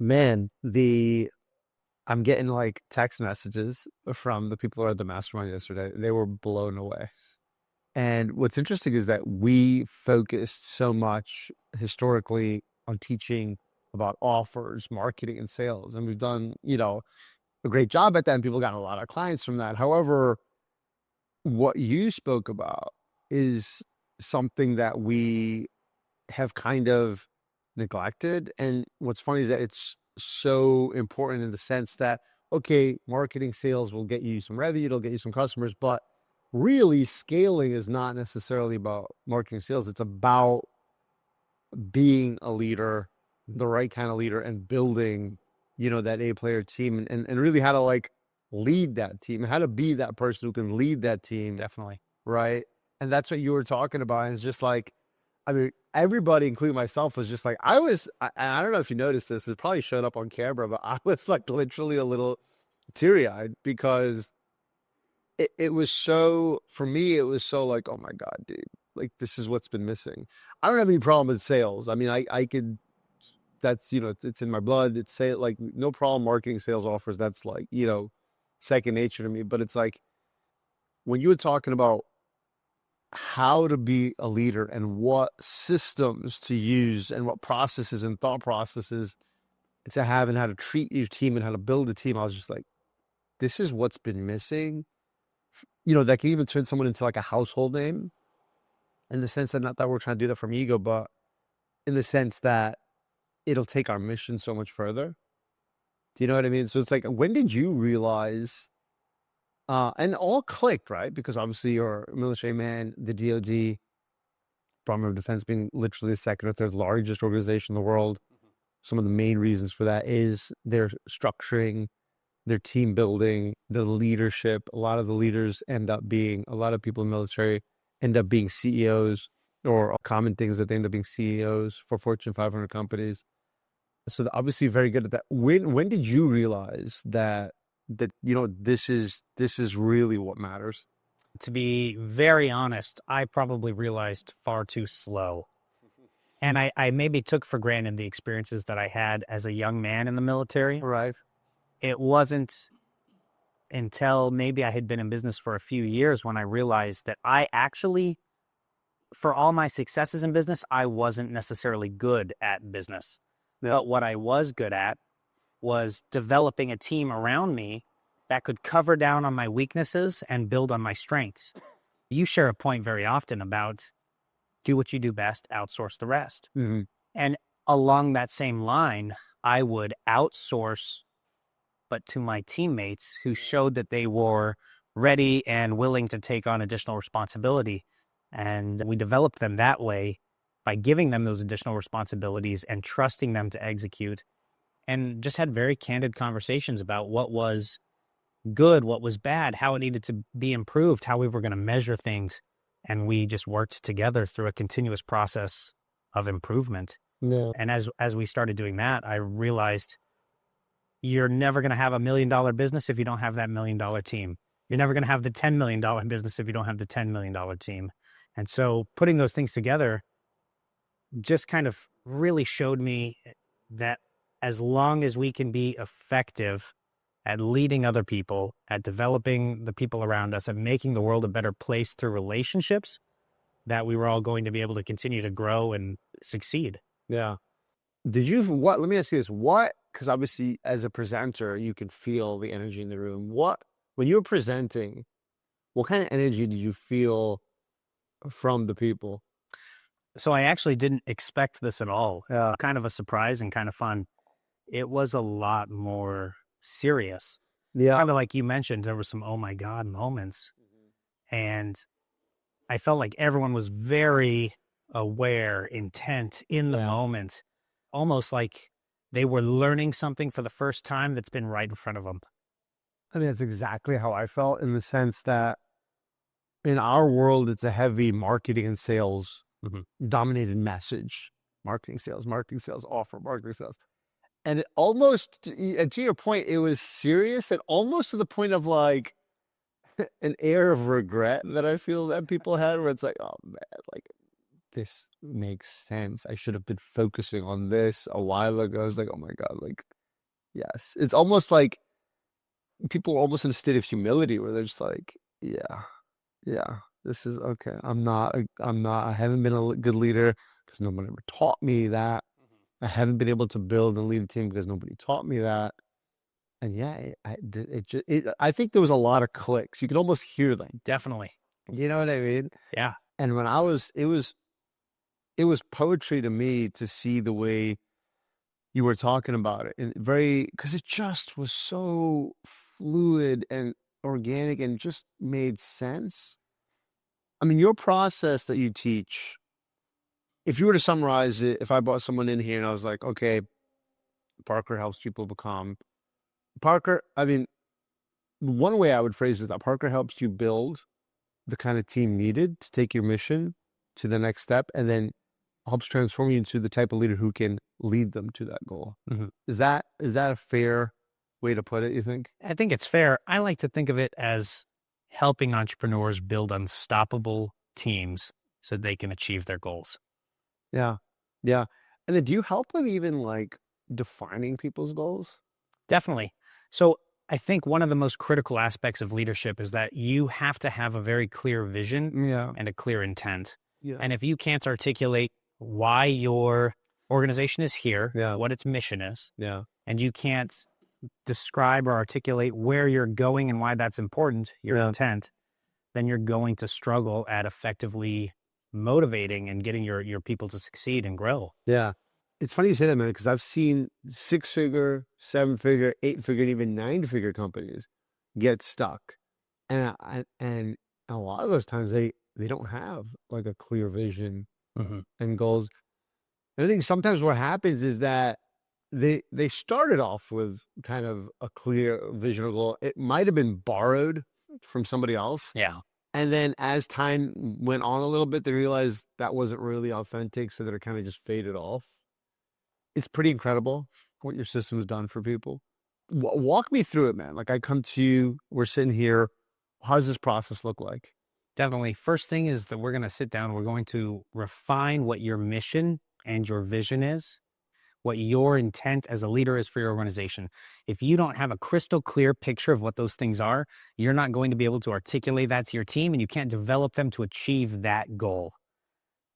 Man, I'm getting like text messages from the people who are at the mastermind yesterday. They were blown away. And what's interesting is that we focused so much historically on teaching about offers, marketing, and sales. And we've done, a great job at that. And people got a lot of clients from that. However, what you spoke about is something that we have kind of neglected. And what's funny is that it's so important in the sense that, okay, marketing sales will get you some revenue, it'll get you some customers, but really scaling is not necessarily about marketing sales. It's about being a leader, the right kind of leader, and building, that A player team and really how to like lead that team, how to be that person who can lead that team. Definitely. Right. And that's what you were talking about. And it's just like, I mean, everybody, including myself, was just like, I don't know if you noticed this, it probably showed up on camera, but I was like literally a little teary eyed because it was so, for me, it was so like, oh my God, dude, like this is what's been missing. I don't have any problem with sales. I mean, I could, that's, it's in my blood. It's say like no problem marketing sales offers. That's like, second nature to me. But it's like when you were talking about how to be a leader and what systems to use and what processes and thought processes to have and how to treat your team and how to build a team, I was just like, this is what's been missing. That can even turn someone into like a household name in the sense that not that we're trying to do that from ego, but in the sense that it'll take our mission so much further. Do you know what I mean? So it's like, when did you realize, and all clicked, right? Because obviously you're a military man, the DoD, Department of Defense being literally the second or third largest organization in the world. Some of the main reasons for that is their structuring, their team building, the leadership. A lot of the leaders a lot of people in the military end up being CEOs, or common things that they end up being CEOs for Fortune 500 companies. So they're obviously very good at that. When did you realize that this is really what matters? To be very honest, I probably realized far too slow. And I maybe took for granted the experiences that I had as a young man in the military. Right. It wasn't until maybe I had been in business for a few years when I realized that I actually, for all my successes in business, I wasn't necessarily good at business. Yeah. But what I was good at was developing a team around me that could cover down on my weaknesses and build on my strengths. You share a point very often about do what you do best, outsource the rest. Mm-hmm. And along that same line, I would outsource, but to my teammates who showed that they were ready and willing to take on additional responsibility. And we developed them that way by giving them those additional responsibilities and trusting them to execute, and just had very candid conversations about what was good, what was bad, how it needed to be improved, how we were going to measure things. And we just worked together through a continuous process of improvement. Yeah. And as we started doing that, I realized you're never going to have $1 million business if you don't have that $1 million team. You're never going to have the $10 million business if you don't have the $10 million team. And so putting those things together just kind of really showed me that as long as we can be effective at leading other people, at developing the people around us, and making the world a better place through relationships, that we were all going to be able to continue to grow and succeed. Yeah. Let me ask you this. Because obviously as a presenter, you can feel the energy in the room. When you were presenting, what kind of energy did you feel from the people? So I actually didn't expect this at all. Yeah. Kind of a surprise and kind of fun. It was a lot more serious. Yeah. Kind of like you mentioned, there were some oh my God moments. And I felt like everyone was very aware, intent in the moment, almost like they were learning something for the first time that's been right in front of them. I mean, that's exactly how I felt, in the sense that in our world, it's a heavy marketing and sales dominated message. Marketing, sales, offer, marketing, sales. And it almost, and to your point, it was serious and almost to the point of like an air of regret that I feel that people had, where it's like, oh man, like this makes sense. I should have been focusing on this a while ago. I was like, oh my God, like, yes. It's almost like people are almost in a state of humility where they're just like, yeah, this is okay. I haven't been a good leader because nobody ever taught me that. I haven't been able to build and lead a team because nobody taught me that. And yeah, I think there was a lot of clicks. You could almost hear them. Definitely. You know what I mean? Yeah. And when it was poetry to me to see the way you were talking about it, and because it just was so fluid and organic and just made sense. I mean, your process that you teach, if you were to summarize it, if I brought someone in here and I was like, okay, Parker helps people become Parker, I mean, one way I would phrase it is that Parker helps you build the kind of team needed to take your mission to the next step, and then helps transform you into the type of leader who can lead them to that goal. Mm-hmm. Is that a fair way to put it, you think? I think it's fair. I like to think of it as helping entrepreneurs build unstoppable teams so they can achieve their goals. Yeah. Yeah. And then do you help with even like defining people's goals? Definitely. So I think one of the most critical aspects of leadership is that you have to have a very clear vision and a clear intent. Yeah. And if you can't articulate why your organization is here, what its mission is, and you can't describe or articulate where you're going and why that's important, your intent, then you're going to struggle at effectively motivating and getting your people to succeed and grow. Yeah. It's funny you say that, man, because I've seen 6-figure, 7-figure, 8-figure, and even 9-figure companies get stuck. And a lot of those times they don't have like a clear vision and goals. And I think sometimes what happens is that they started off with kind of a clear vision or goal. It might have been borrowed from somebody else. Yeah. And then as time went on a little bit, they realized that wasn't really authentic. So that it kind of just faded off. It's pretty incredible what your system has done for people. Walk me through it, man. Like I come to you, we're sitting here. How does this process look like? Definitely. First thing is that we're going to sit down. We're going to refine what your mission and your vision is, what your intent as a leader is for your organization. If you don't have a crystal clear picture of what those things are, you're not going to be able to articulate that to your team, and you can't develop them to achieve that goal.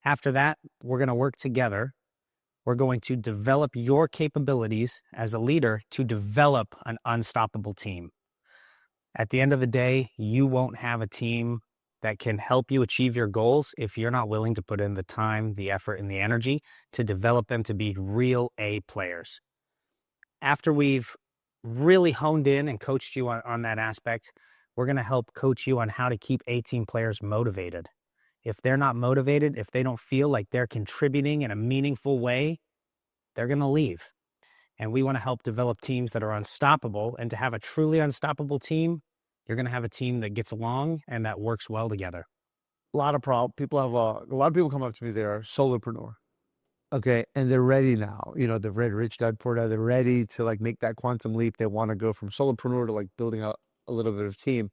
After that, we're going to work together. We're going to develop your capabilities as a leader to develop an unstoppable team. At the end of the day, you won't have a team that can help you achieve your goals if you're not willing to put in the time, the effort, and the energy to develop them to be real A players. After we've really honed in and coached you on that aspect, we're going to help coach you on how to keep A team players motivated. If they're not motivated, if they don't feel like they're contributing in a meaningful way, they're going to leave. And we want to help develop teams that are unstoppable. And to have a truly unstoppable team, you're going to have a team that gets along and that works well together. A lot of people come up to me. They're solopreneur. Okay. And they're ready now. You know, they've read Rich Dad Poor Dad. They're ready to like make that quantum leap. They want to go from solopreneur to like building out a little bit of team.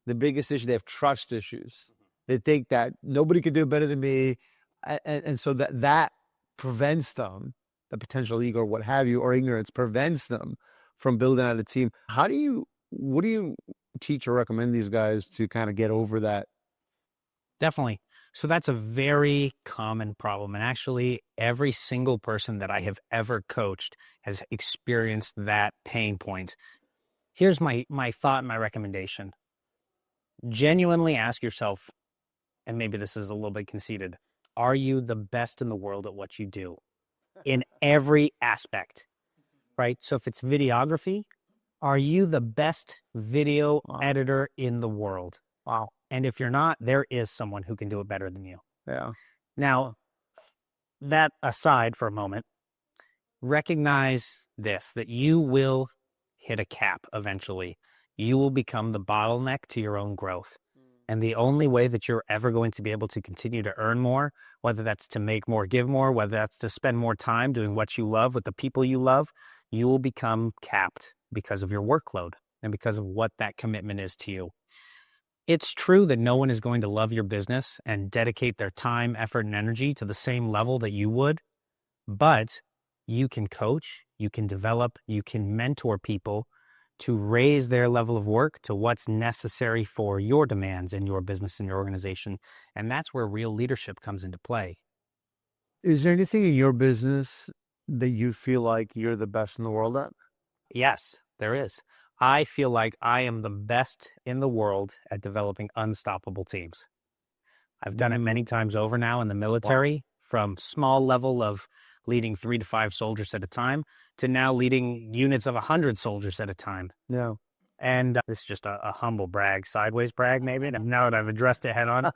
The biggest issue, they have trust issues. They think that nobody can do it better than me. And so that prevents them, the potential ego or what have you, or ignorance prevents them from building out a team. What do you teach or recommend these guys to kind of get over that? Definitely. So that's a very common problem. And actually, every single person that I have ever coached has experienced that pain point. Here's my thought and my recommendation. Genuinely ask yourself, and maybe this is a little bit conceited, are you the best in the world at what you do? In every aspect, right? So if it's videography, are you the best video editor in the world? Wow. And if you're not, there is someone who can do it better than you. Yeah. Now, that aside for a moment, recognize this, that you will hit a cap eventually. You will become the bottleneck to your own growth. And the only way that you're ever going to be able to continue to earn more, whether that's to make more, give more, whether that's to spend more time doing what you love with the people you love, you will become capped because of your workload and because of what that commitment is to you. It's true that no one is going to love your business and dedicate their time, effort, and energy to the same level that you would, but you can coach, you can develop, you can mentor people to raise their level of work to what's necessary for your demands in your business and your organization. And that's where real leadership comes into play. Is there anything in your business that you feel like you're the best in the world at? Yes, there is. I feel like I am the best in the world at developing unstoppable teams. I've done it many times over now in the Wow. military, from small level of leading 3 to 5 soldiers at a time to now leading units of 100 soldiers at a time. No. And this is just a humble brag, sideways brag, maybe. Now that I've addressed it head on,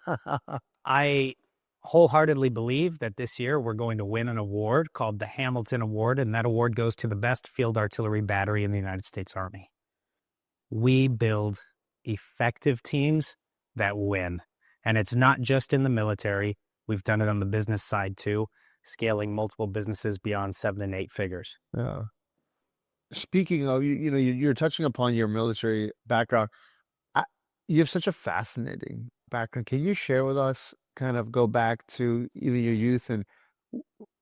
I wholeheartedly believe that this year we're going to win an award called the Hamilton Award, and that award goes to the best field artillery battery in the United States Army. We build effective teams that win. And it's not just in the military. We've done it on the business side too, scaling multiple businesses beyond 7 and 8 figures. Yeah. Speaking of, you're touching upon your military background. You have such a fascinating background. Can you share with us, kind of go back to even your youth, and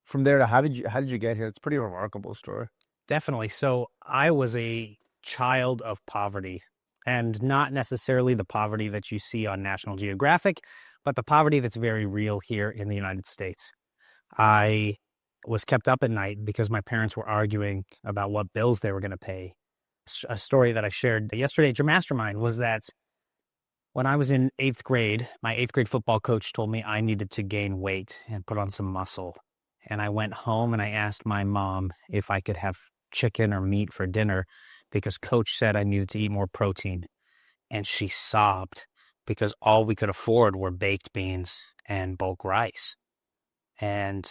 from there to how did you get here? It's a pretty remarkable story. Definitely. So I was a child of poverty, and not necessarily the poverty that you see on National Geographic, but the poverty that's very real here in the United States. I was kept up at night because my parents were arguing about what bills they were going to pay. A story that I shared yesterday at your Mastermind was that when I was in 8th grade, my 8th grade football coach told me I needed to gain weight and put on some muscle. And I went home and I asked my mom if I could have chicken or meat for dinner because coach said I needed to eat more protein. And she sobbed because all we could afford were baked beans and bulk rice. And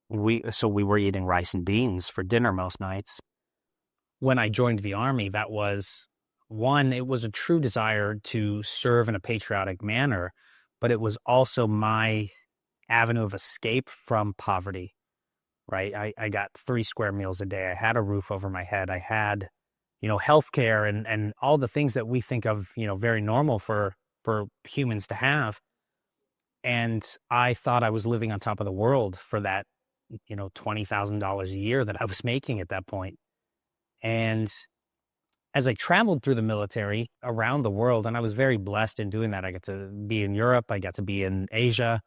we were eating rice and beans for dinner most nights. When I joined the Army, that was one, it was a true desire to serve in a patriotic manner, but it was also my avenue of escape from poverty, right? I got 3 square meals a day. I had a roof over my head. I had, healthcare and all the things that we think of, very normal for humans to have. And I thought I was living on top of the world for that, $20,000 a year that I was making at that point. And as I traveled through the military around the world, and I was very blessed in doing that. I got to be in Europe. I got to be in Asia.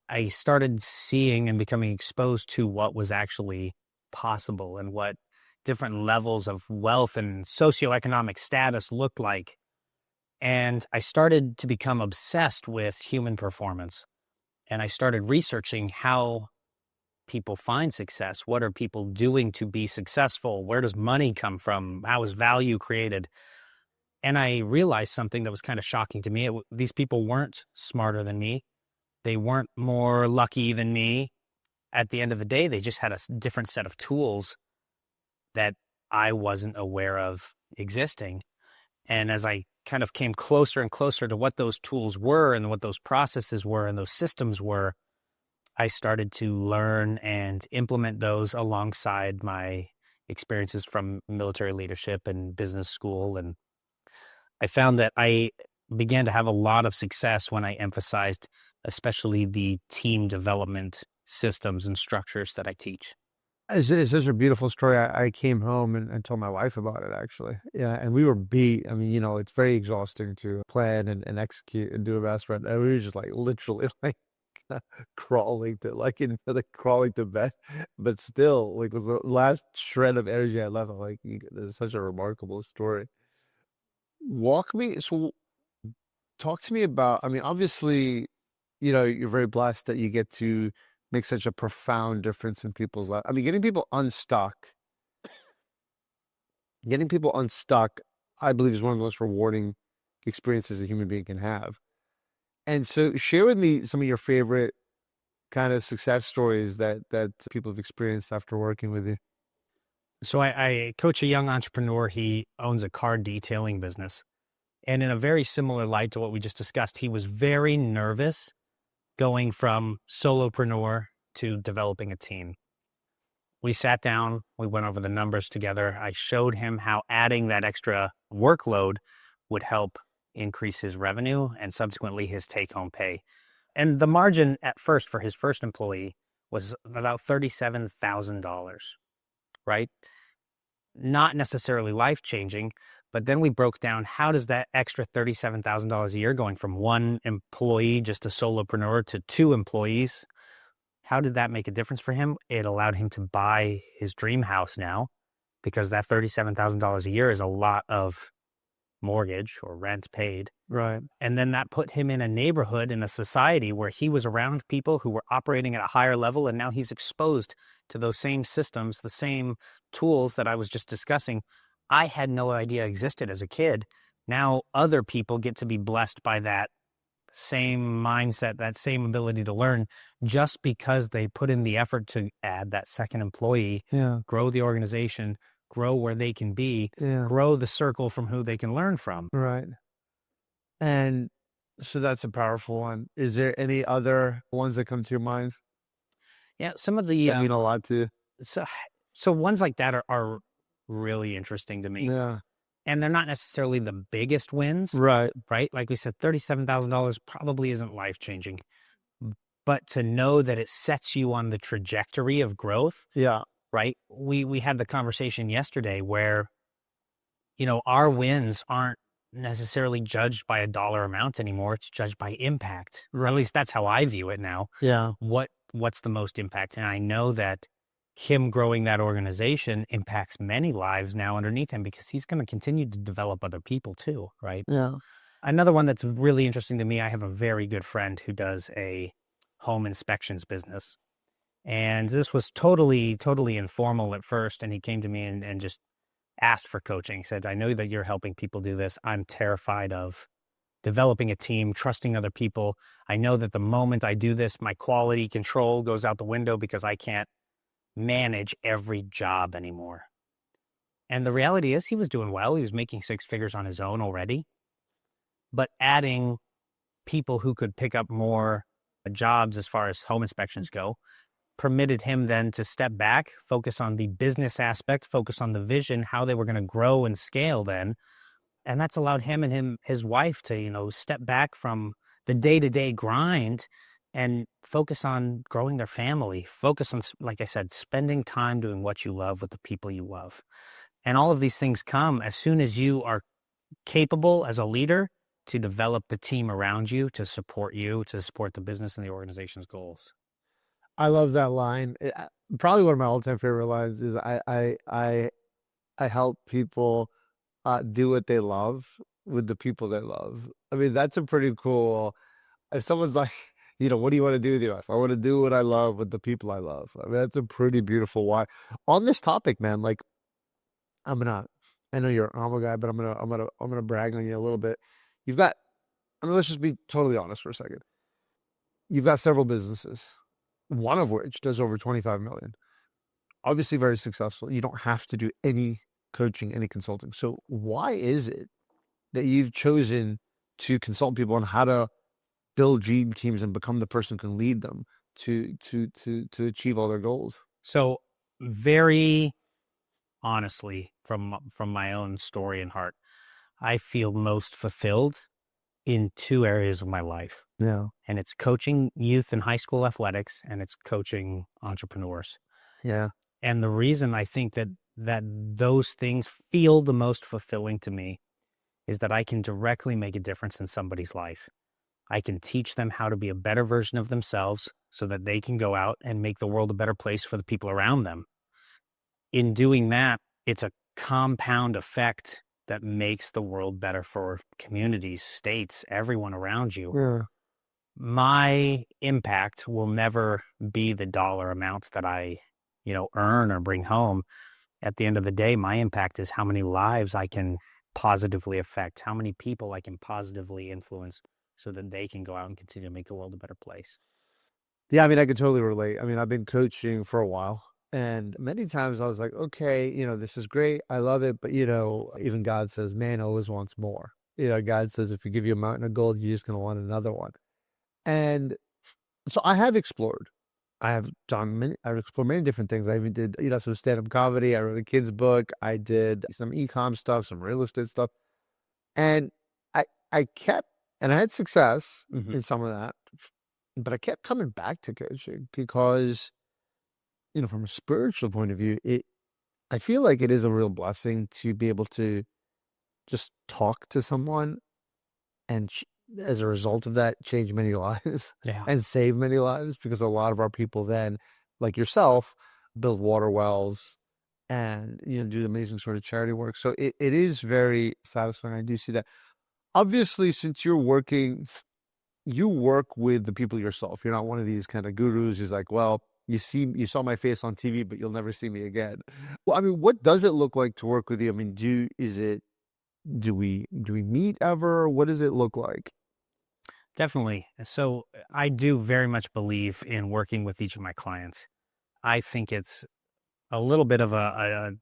I started seeing and becoming exposed to what was actually possible and what different levels of wealth and socioeconomic status looked like. And I started to become obsessed with human performance. And I started researching how people find success. What are people doing to be successful? Where does money come from? How is value created? And I realized something that was kind of shocking to me. These people weren't smarter than me. They weren't more lucky than me. At the end of the day, they just had a different set of tools that I wasn't aware of existing. And as I kind of came closer and closer to what those tools were and what those processes were and those systems were, I started to learn and implement those alongside my experiences from military leadership and business school. And I found that I began to have a lot of success when I emphasized especially the team development systems and structures that I teach. It's such a beautiful story. I came home and told my wife about it, actually. Yeah, and we were beat. I mean, it's very exhausting to plan and execute and do a best friend. And we were just like literally like crawling to bed, but still, like with the last shred of energy I left, I'm like, this is such a remarkable story. Talk to me about. I mean, obviously, you're very blessed that you get to make such a profound difference in people's lives. I mean, getting people unstuck, I believe, is one of the most rewarding experiences a human being can have. And so, share with me some of your favorite kind of success stories that people have experienced after working with you. So I coach a young entrepreneur. He owns a car detailing business. And in a very similar light to what we just discussed, he was very nervous going from solopreneur to developing a team. We sat down, we went over the numbers together. I showed him how adding that extra workload would help increase his revenue and subsequently his take-home pay. And the margin at first for his first employee was about $37,000, right? Not necessarily life-changing, but then we broke down how does that extra $37,000 a year going from one employee, just a solopreneur, to 2 employees, how did that make a difference for him? It allowed him to buy his dream house now, because that $37,000 a year is a lot of mortgage or rent paid. Right. And then that put him in a neighborhood, in a society where he was around people who were operating at a higher level. And now he's exposed to those same systems, the same tools that I was just discussing. I had no idea existed as a kid. Now other people get to be blessed by that same mindset, that same ability to learn, just because they put in the effort to add that second employee, Yeah. grow the organization, grow where they can be, Yeah. grow the circle from who they can learn from. Right. And so that's a powerful one. Is there any other ones that come to your mind? Yeah, some of the That mean a lot to you? so ones like that are really interesting to me. Yeah. And they're not necessarily the biggest wins, Right. right? Like we said, $37,000 probably isn't life-changing. But to know that it sets you on the trajectory of growth, Yeah. right? We had the conversation yesterday where, our wins aren't necessarily judged by a dollar amount anymore. It's judged by impact. Or at least that's how I view it now. Yeah. What's the most impact? And I know that him growing that organization impacts many lives now underneath him, because he's going to continue to develop other people too, right? Yeah. Another one that's really interesting to me, I have a very good friend who does a home inspections business. And this was totally, totally informal at first. And he came to me and just asked for coaching. He said, I know that you're helping people do this. I'm terrified of developing a team, trusting other people. I know that the moment I do this, my quality control goes out the window because I can't manage every job anymore. And the reality is he was doing well. He was making 6 figures on his own already. But adding people who could pick up more jobs as far as home inspections go permitted him then to step back, focus on the business aspect, focus on the vision, how they were going to grow and scale then. And that's allowed him and his wife to, step back from the day-to-day grind and focus on growing their family, focus on, like I said, spending time doing what you love with the people you love. And all of these things come as soon as you are capable as a leader to develop the team around you, to support the business and the organization's goals. I love that line. Probably one of my all-time favorite lines is I help people do what they love with the people they love. I mean, that's a pretty cool. If someone's like, what do you want to do with your life? I want to do what I love with the people I love. I mean, that's a pretty beautiful why. On this topic, man, like I know you're an Alma guy, but I'm gonna brag on you a little bit. Let's just be totally honest for a second. You've got several businesses, one of which does over 25 million. Obviously very successful. You don't have to do any coaching, any consulting. So why is it that you've chosen to consult people on how to build dream teams and become the person who can lead them to achieve all their goals? So very honestly, from my own story and heart, I feel most fulfilled in 2 areas of my life. Yeah. And it's coaching youth and high school athletics, and it's coaching entrepreneurs. Yeah. And the reason I think that those things feel the most fulfilling to me is that I can directly make a difference in somebody's life. I can teach them how to be a better version of themselves so that they can go out and make the world a better place for the people around them. In doing that, it's a compound effect that makes the world better for communities, states, everyone around you. Yeah. My impact will never be the dollar amounts that I, earn or bring home. At the end of the day, my impact is how many lives I can positively affect, how many people I can positively influence so that they can go out and continue to make the world a better place. Yeah, I mean, I could totally relate. I mean, I've been coaching for a while, and many times I was like, okay, this is great. I love it. But, even God says, man always wants more. God says, if we give you a mountain of gold, you're just going to want another one. And so I have explored. I've explored many different things. I even did, some stand-up comedy. I wrote a kid's book. I did some e-com stuff, some real estate stuff. And I kept, and I had success Mhm. in some of that, but I kept coming back to coaching because, from a spiritual point of view, I feel like it is a real blessing to be able to just talk to someone and as a result of that, change many lives Yeah. and save many lives, because a lot of our people then, like yourself, build water wells and, do amazing sort of charity work. So it is very satisfying. I do see that. Obviously, since you work with the people yourself. You're not one of these kind of gurus who's like, well, you saw my face on TV, but you'll never see me again. Well, I mean, what does it look like to work with you? I mean, do we meet ever? What does it look like? Definitely. So I do very much believe in working with each of my clients. I think it's a little bit of a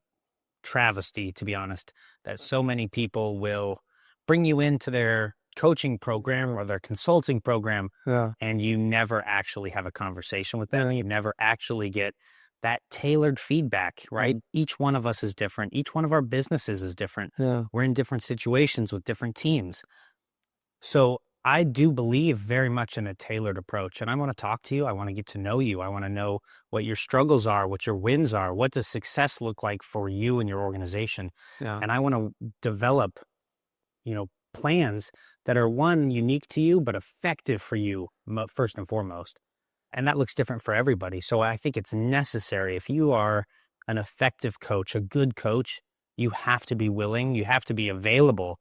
travesty, to be honest, that so many people will bring you into their coaching program or their consulting program, Yeah, and you never actually have a conversation with them. You never actually get that tailored feedback, right? Each one of us is different. Each one of our businesses is different. yeah. We're in different situations with different teams. So I do believe very much in a tailored approach. And I want to talk to you. I want to get to know you. I want to know what your struggles are, what your wins are, what does success look like for you and your organization. Yeah. And I want to develop, plans that are one unique to you, but effective for you first and foremost. And that looks different for everybody. So I think it's necessary. If you are an effective coach, a good coach, you have to be willing, you have to be available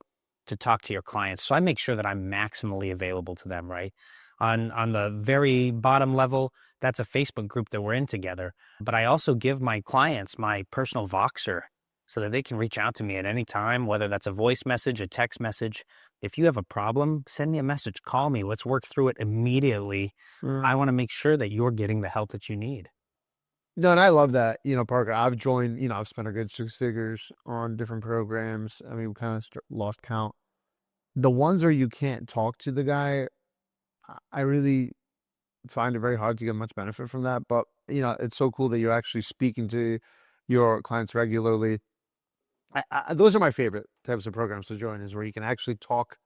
to talk to your clients. So I make sure that I'm maximally available to them, right? On the very bottom level, that's a Facebook group that we're in together. But I also give my clients my personal Voxer so that they can reach out to me at any time, whether that's a voice message, a text message. If you have a problem, send me a message, call me, let's work through it immediately. I want to make sure that you're getting the help that you need. No, and I love that. Parker, I've joined, I've spent a good six figures on different programs. I mean, we kind of lost count. The ones where you can't talk to the guy, I really find it very hard to get much benefit from that. But, it's so cool that you're actually speaking to your clients regularly. Those are my favorite types of programs to join, is where you can actually talk.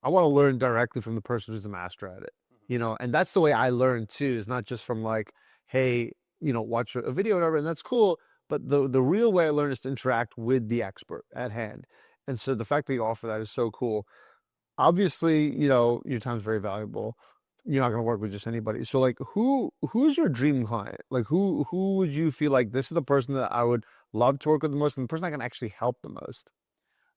I want to learn directly from the person who's the master at it, and that's the way I learn too, is not just from like, hey, watch a video or whatever, and that's cool. But the real way I learn is to interact with the expert at hand. And so the fact that you offer that is so cool. Obviously, your time's very valuable. You're not going to work with just anybody. So like, who's your dream client? Like, who would you feel like this is the person that I would love to work with the most, and the person I can actually help the most?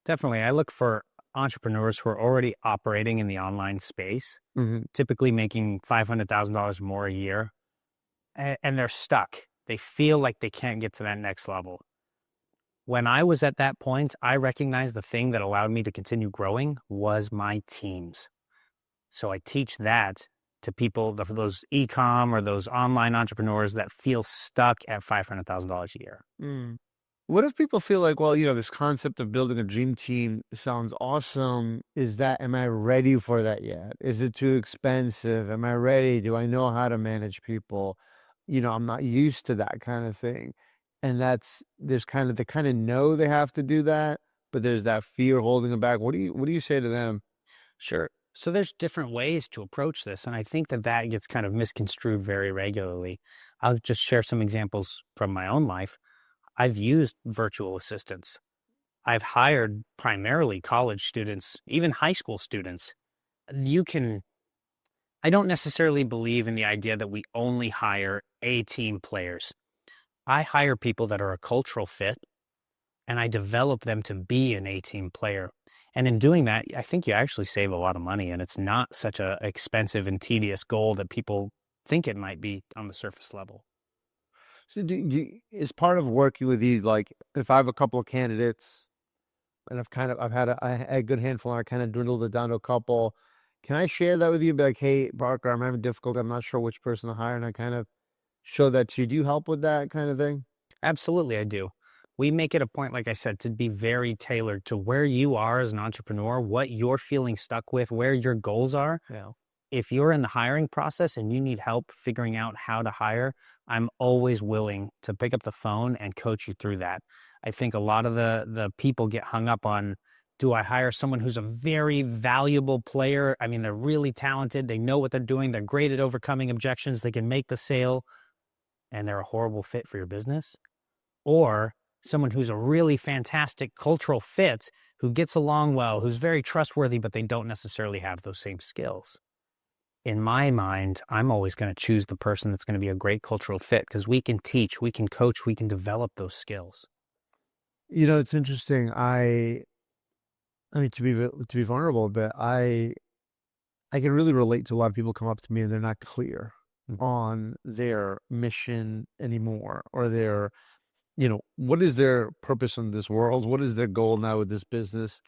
Definitely. I look for entrepreneurs who are already operating in the online space, Hmm. typically making $500,000 more a year, and they're stuck. They feel like they can't get to that next level. When I was at that point, I recognized the thing that allowed me to continue growing was my teams. So I teach that to people, for those e-com or those online entrepreneurs that feel stuck at $500,000 a year. Mm. What if people feel like, well, this concept of building a dream team sounds awesome. Am I ready for that yet? Is it too expensive? Am I ready? Do I know how to manage people? I'm not used to that kind of thing. And there's they kind of know they have to do that, but there's that fear holding them back. What do you say to them? Sure. So there's different ways to approach this, and I think that gets kind of misconstrued very regularly. I'll just share some examples from my own life. I've used virtual assistants. I've hired primarily college students, even high school students. You can, I don't necessarily believe in the idea that we only hire A team players. I hire people that are a cultural fit and I develop them to be an A team player. And in doing that, I think you actually save a lot of money and it's not such a expensive and tedious goal that people think it might be on the surface level. So is part of working with you, like, if I have a couple of candidates and I've had a good handful, and I kind of dwindled it down to a couple. Can I share that with you? Be like, hey, Barker, I'm having difficulty. I'm not sure which person to hire, and I kind of show that to you. Do you help with that kind of thing? Absolutely, I do. We make it a point, like I said, to be very tailored to where you are as an entrepreneur, what you're feeling stuck with, where your goals are. Yeah. If you're in the hiring process and you need help figuring out how to hire, I'm always willing to pick up the phone and coach you through that. I think a lot of the people get hung up on Do I hire someone who's a very valuable player? I mean, they're really talented. They know what they're doing. They're great at overcoming objections. They can make the sale, and they're a horrible fit for your business? Or someone who's a really fantastic cultural fit, who gets along well, who's very trustworthy, but they don't necessarily have those same skills? In my mind, I'm always going to choose the person that's going to be a great cultural fit, because we can teach, we can coach, we can develop those skills. It's interesting. I mean, to be vulnerable, but I can really relate to a lot of people come up to me and they're not clear on their mission anymore, or their, what is their purpose in this world? What is their goal now with this business?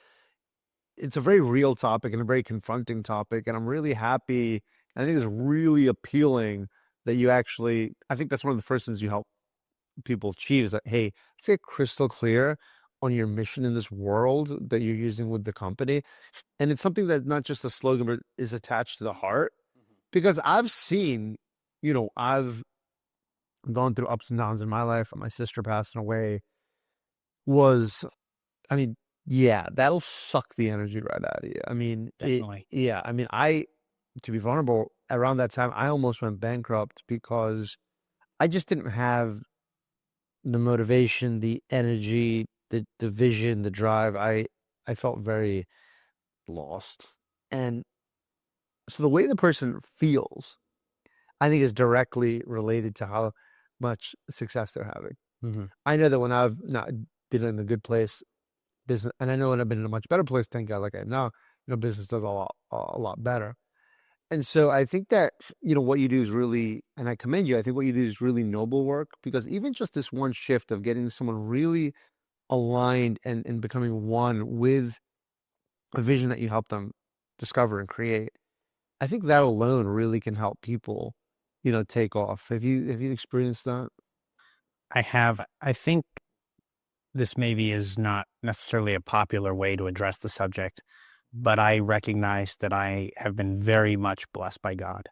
It's a very real topic and a very confronting topic. And I'm really happy. I think it's really appealing that I think that's one of the first things you help people achieve is that, hey, let's get crystal clear on your mission in this world that you're using with the company. And it's something that not just a slogan, but is attached to the heart. Because I've seen, I've gone through ups and downs in my life. My sister passing away I mean, yeah, that'll suck the energy right out of you. I mean, Definitely. to be vulnerable, around that time, I almost went bankrupt because I just didn't have the motivation, the energy, the vision, the drive. I felt very lost. And so the way the person feels, I think, is directly related to how much success they're having. Mm-hmm. I know that when I've not been in a good place, business, and I know when I've been in a much better place, thank God, like I am now, business does a lot better. And so I think that, what you do is really, and I commend you, I think what you do is really noble work, because even just this one shift of getting someone really aligned and becoming one with a vision that you help them discover and create, I think that alone really can help people, take off. Have you experienced that? I have. I think this maybe is not necessarily a popular way to address the subject, but I recognize that I have been very much blessed by God.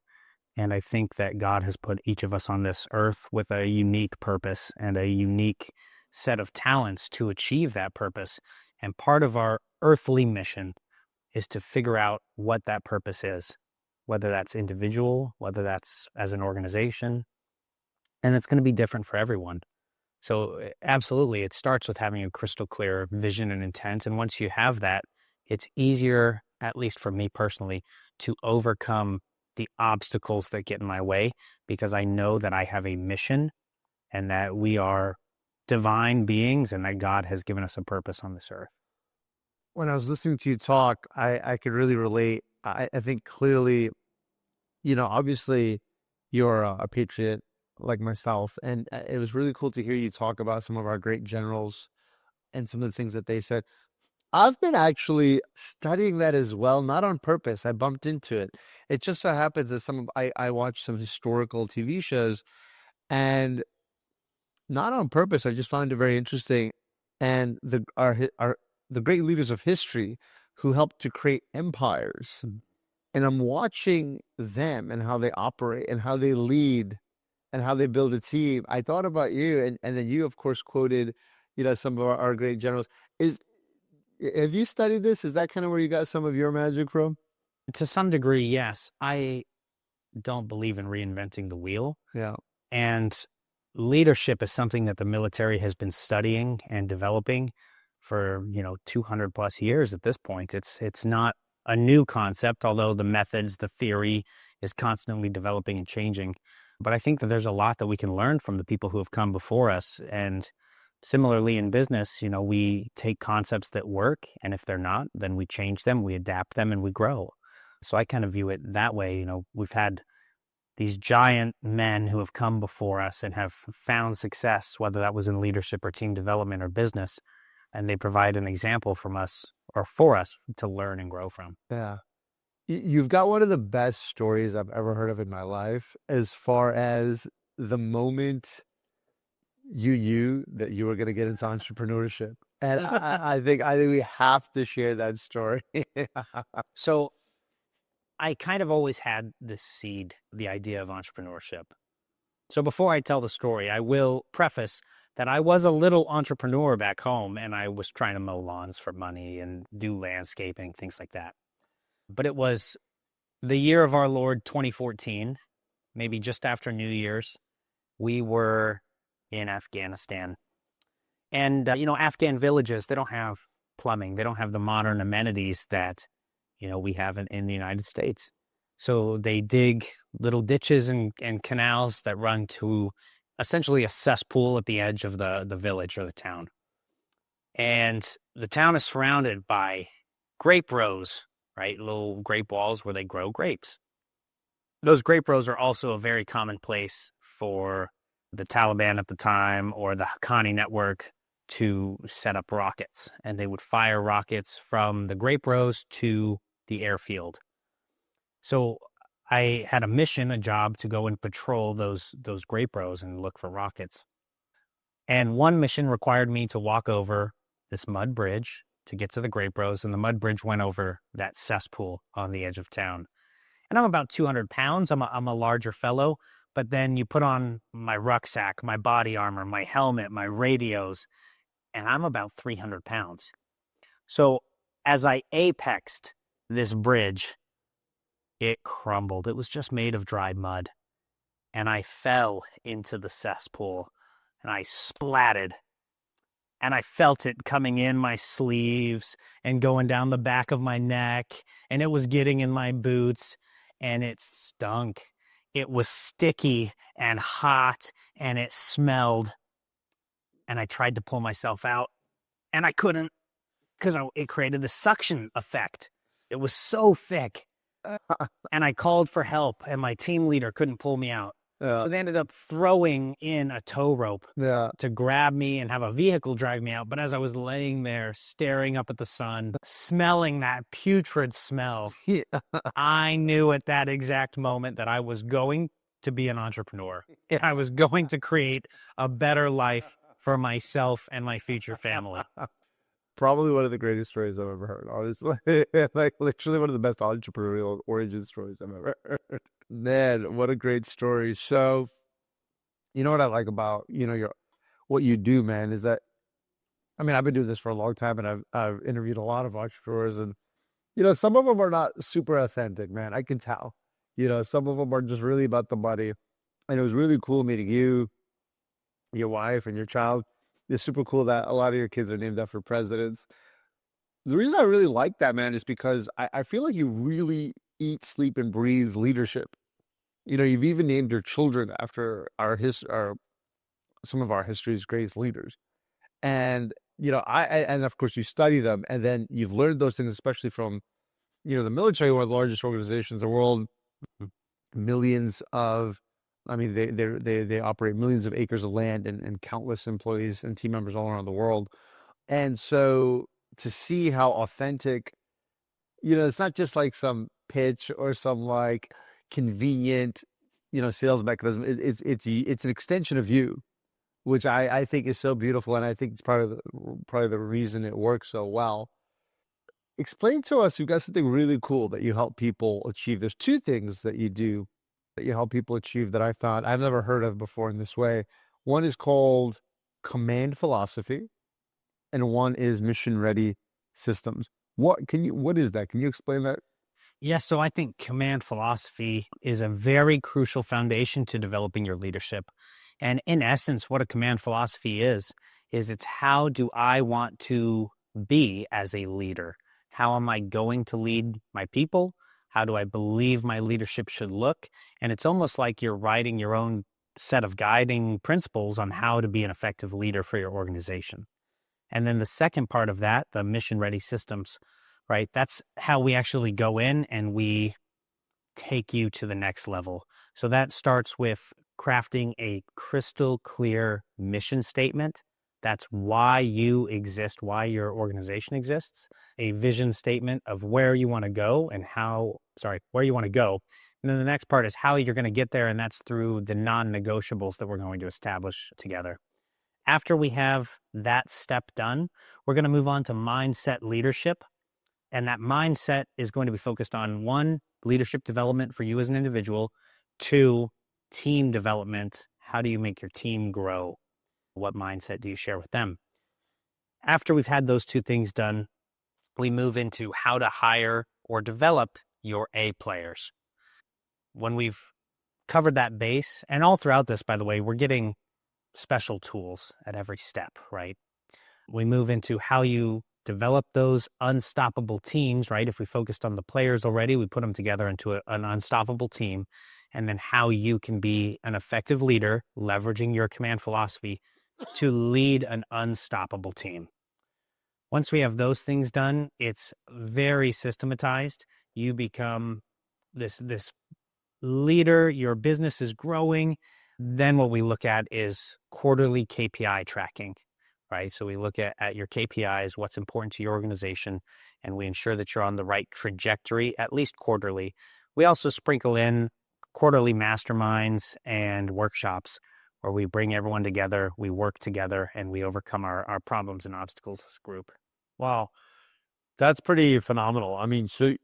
And I think that God has put each of us on this earth with a unique purpose and a unique set of talents to achieve that purpose. And part of our earthly mission is to figure out what that purpose is, whether that's individual, whether that's as an organization. And it's going to be different for everyone. So absolutely, it starts with having a crystal clear vision and intent. And once you have that, it's easier, at least for me personally, to overcome the obstacles that get in my way, because I know that I have a mission and that we are divine beings and that God has given us a purpose on this earth. When I was listening to you talk, I could really relate. I think clearly, obviously you're a patriot like myself, and it was really cool to hear you talk about some of our great generals and some of the things that they said. I've been actually studying that as well, not on purpose. I bumped into it. It just so happens that I watched some historical TV shows, and not on purpose, I just found it very interesting. And the great leaders of history who helped to create empires, and I'm watching them and how they operate and how they lead and how they build a team. I thought about you, and then you, of course, quoted, some of our great generals. Have you studied this? Is that kind of where you got some of your magic from? To some degree, yes. I don't believe in reinventing the wheel. Yeah. And leadership is something that the military has been studying and developing for, 200 plus years at this point. It's not a new concept, although the methods, the theory is constantly developing and changing. But I think that there's a lot that we can learn from the people who have come before us. And similarly in business, we take concepts that work, and if they're not, then we change them, we adapt them, and we grow. So I kind of view it that way. We've had these giant men who have come before us and have found success, whether that was in leadership or team development or business, and they provide an example from us or for us to learn and grow from. Yeah. You've got one of the best stories I've ever heard of in my life, as far as the moment you knew that you were going to get into entrepreneurship. And I think we have to share that story. So I kind of always had this seed, the idea of entrepreneurship. So before I tell the story, I will preface that I was a little entrepreneur back home, and I was trying to mow lawns for money and do landscaping, things like that. But it was the year of our Lord 2014, maybe just after New Year's. We were in Afghanistan. And, Afghan villages, they don't have plumbing. They don't have the modern amenities that, we have in the United States. So they dig little ditches and canals that run to essentially a cesspool at the edge of the village or the town. And the town is surrounded by grape rows, right? Little grape walls where they grow grapes. Those grape rows are also a very common place for the Taliban at the time or the Haqqani network to set up rockets. And they would fire rockets from the grape rows to the airfield. So I had a job to go and patrol those grape rows and look for rockets. And one mission required me to walk over this mud bridge to get to the grape rows, and the mud bridge went over that cesspool on the edge of town. And I'm about 200 pounds. I'm a larger fellow, but then you put on my rucksack, my body armor, my helmet, my radios, and I'm about 300 pounds. So as I apexed this bridge, it crumbled. It was just made of dry mud. And I fell into the cesspool and I splatted. And I felt it coming in my sleeves and going down the back of my neck. And it was getting in my boots and it stunk. It was sticky and hot and it smelled. And I tried to pull myself out and I couldn't because it created the suction effect. It was so thick. And I called for help and my team leader couldn't pull me out. Yeah. So they ended up throwing in a tow rope to grab me and have a vehicle drag me out. But as I was laying there staring up at the sun, smelling that putrid smell, I knew at that exact moment that I was going to be an entrepreneur. I was going to create a better life for myself and my future family. Probably one of the greatest stories I've ever heard, honestly. Like literally one of the best entrepreneurial origin stories I've ever heard. Man, what a great story. So, you know what I like about, what you do, man, is that, I mean, I've been doing this for a long time and I've interviewed a lot of entrepreneurs and, some of them are not super authentic, man. I can tell, some of them are just really about the money. And it was really cool meeting you, your wife and your child. It's super cool that a lot of your kids are named after presidents. The reason I really like that, man, is because I feel like you really eat, sleep, and breathe leadership. You've even named your children after some of our history's greatest leaders. And, and of course you study them and then you've learned those things, especially from, the military, one of the largest organizations in the world, millions of, I mean, they operate millions of acres of land and countless employees and team members all around the world. And so to see how authentic, it's not just like some pitch or some like convenient, sales mechanism. It's an extension of you, which I think is so beautiful. And I think it's probably the reason it works so well. Explain to us, you've got something really cool that you help people achieve. There's two things that you do that you help people achieve that I found I've never heard of before in this way. One is called command philosophy, and one is mission ready systems. What is that? Can you explain that? Yeah, so I think command philosophy is a very crucial foundation to developing your leadership. And in essence, what a command philosophy is it's how do I want to be as a leader? How am I going to lead my people? How do I believe my leadership should look? And it's almost like you're writing your own set of guiding principles on how to be an effective leader for your organization. And then the second part of that, the mission-ready systems, right? That's how we actually go in and we take you to the next level. So that starts with crafting a crystal clear mission statement. That's why you exist, why your organization exists. A vision statement of where you want to go and where you want to go. And then the next part is how you're going to get there. And that's through the non-negotiables that we're going to establish together. After we have that step done, we're going to move on to mindset leadership. And that mindset is going to be focused on 1, leadership development for you as an individual, 2, team development. How do you make your team grow? What mindset do you share with them? After we've had those two things done, we move into how to hire or develop your A players. When we've covered that base, and all throughout this, by the way, we're getting special tools at every step, right? We move into how you develop those unstoppable teams, right? If we focused on the players already, we put them together into an unstoppable team. And then how you can be an effective leader, leveraging your command philosophy to lead an unstoppable team. Once we have those things done, it's very systematized. You become this leader, your business is growing. Then what we look at is quarterly KPI tracking, right? So we look at your KPIs, what's important to your organization, and we ensure that you're on the right trajectory, at least quarterly. We also sprinkle in quarterly masterminds and workshops where we bring everyone together, we work together, and we overcome our problems and obstacles as a group. Wow. That's pretty phenomenal. I mean, so,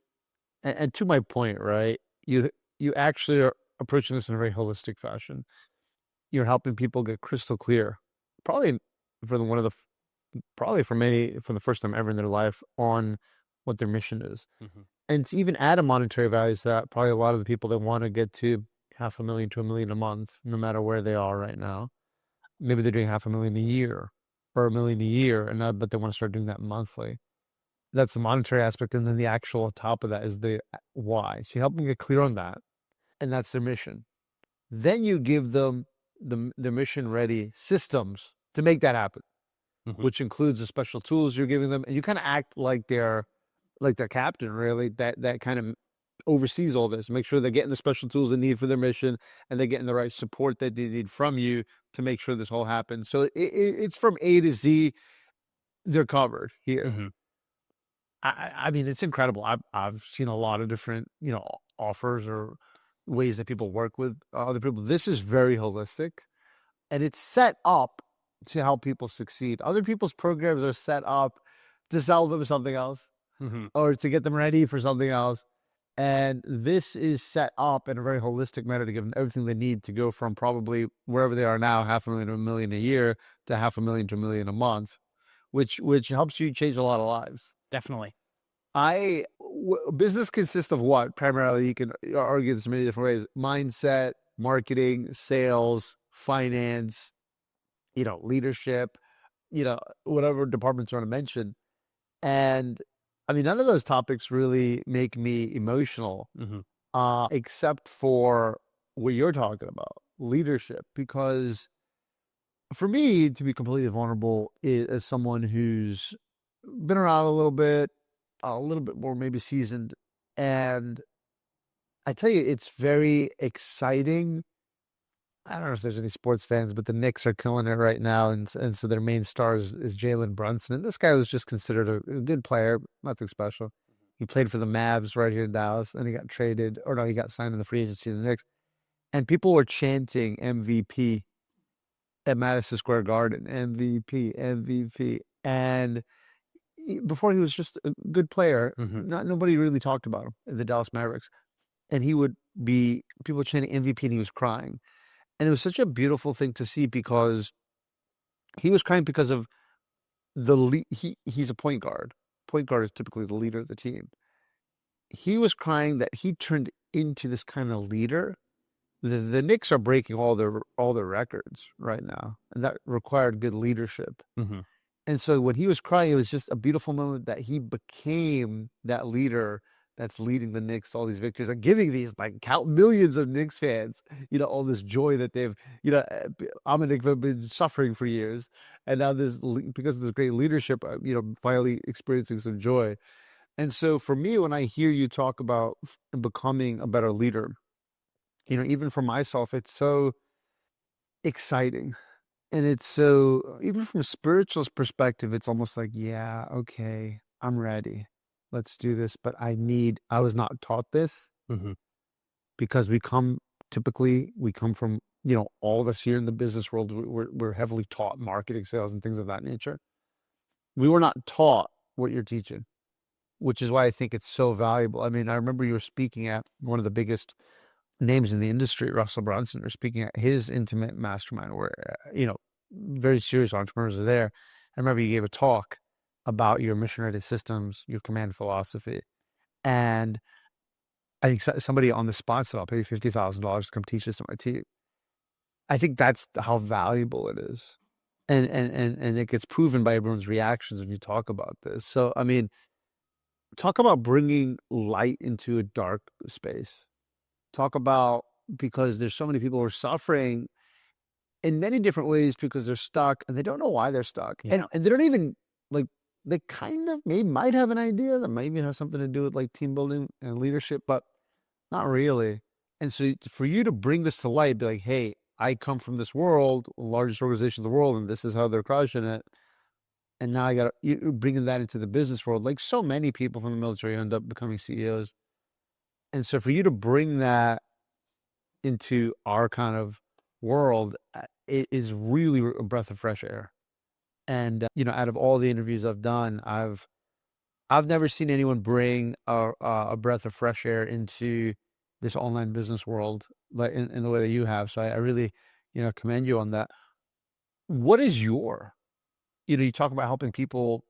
and to my point, right? You actually are approaching this in a very holistic fashion. You're helping people get crystal clear, probably for for the first time ever in their life on what their mission is. Mm-hmm. And to even add a monetary value to that, probably a lot of the people that want to get to $500,000 to $1 million a month, no matter where they are right now, maybe they're doing $500,000 a year or $1 million a year, but they want to start doing that monthly. That's the monetary aspect, and then the actual top of that is the why. So you help them get clear on that, and that's their mission. Then you give them the mission-ready systems to make that happen, which includes the special tools you're giving them, and you kind of act like their captain, really, that kind of oversees all this, make sure they're getting the special tools they need for their mission, and they're getting the right support that they need from you to make sure this all happens. So it's from A to Z, they're covered here. Mm-hmm. I mean, it's incredible. I've seen a lot of different, offers or ways that people work with other people. This is very holistic, and it's set up to help people succeed. Other people's programs are set up to sell them something else or to get them ready for something else. And this is set up in a very holistic manner to give them everything they need to go from probably wherever they are now, $500,000 to $1 million a year, to $500,000 to $1 million a month, which helps you change a lot of lives. Definitely. Business consists of what? Primarily, you can argue this in many different ways: mindset, marketing, sales, finance, leadership, whatever departments you want to mention. And I mean, none of those topics really make me emotional, except for what you're talking about, leadership. Because for me, to be completely vulnerable, as someone who's been around a little bit more maybe seasoned, and I tell you, it's very exciting. I don't know if there's any sports fans, but the Knicks are killing it right now, and so their main star is Jalen Brunson, and this guy was just considered a good player, nothing special. He played for the Mavs right here in Dallas, and he got traded, or no, he got signed in the free agency of the Knicks, and people were chanting MVP at Madison Square Garden, MVP, MVP, and before he was just a good player, nobody really talked about him in the Dallas Mavericks, and he would be people chanting MVP, and he was crying. And it was such a beautiful thing to see, because he was crying because of he's a point guard. Point guard is typically the leader of the team. He was crying that he turned into this kind of leader. The Knicks are breaking all their records right now, and that required good leadership. And so when he was crying, it was just a beautiful moment that he became that leader that's leading the Knicks to all these victories and giving these millions of Knicks fans, all this joy that they've, I'm a Knicks fan, been suffering for years. And now because of this great leadership, finally experiencing some joy. And so for me, when I hear you talk about becoming a better leader, even for myself, it's so exciting. And it's so, even from a spiritual perspective, it's almost like, yeah, okay, I'm ready. Let's do this. But I was not taught this, because we come from, all of us here in the business world, we're heavily taught marketing, sales, and things of that nature. We were not taught what you're teaching, which is why I think it's so valuable. I mean, I remember you were speaking at one of the biggest names in the industry, Russell Brunson, or speaking at his intimate mastermind, where, very serious entrepreneurs are there. I remember you gave a talk about your mission-ready systems, your command philosophy, and I think somebody on the spot said, "I'll pay you $50,000 to come teach this to my team." I think that's how valuable it is, and it gets proven by everyone's reactions when you talk about this. So, I mean, talk about bringing light into a dark space. Talk about, because there's so many people who are suffering in many different ways because they're stuck and they don't know why they're stuck. Yeah. And they don't even like, they kind of maybe might have an idea that maybe has something to do with like team building and leadership, but not really. And so for you to bring this to light, be like, hey, I come from this world, largest organization in the world, and this is how they're crushing it. And now I got you bringing that into the business world. Like so many people from the military end up becoming CEOs. And so for you to bring that into our kind of world, it is really a breath of fresh air. And out of all the interviews I've done, I've never seen anyone bring a breath of fresh air into this online business world like in the way that you have. So I really, commend you on that. What is you talk about helping people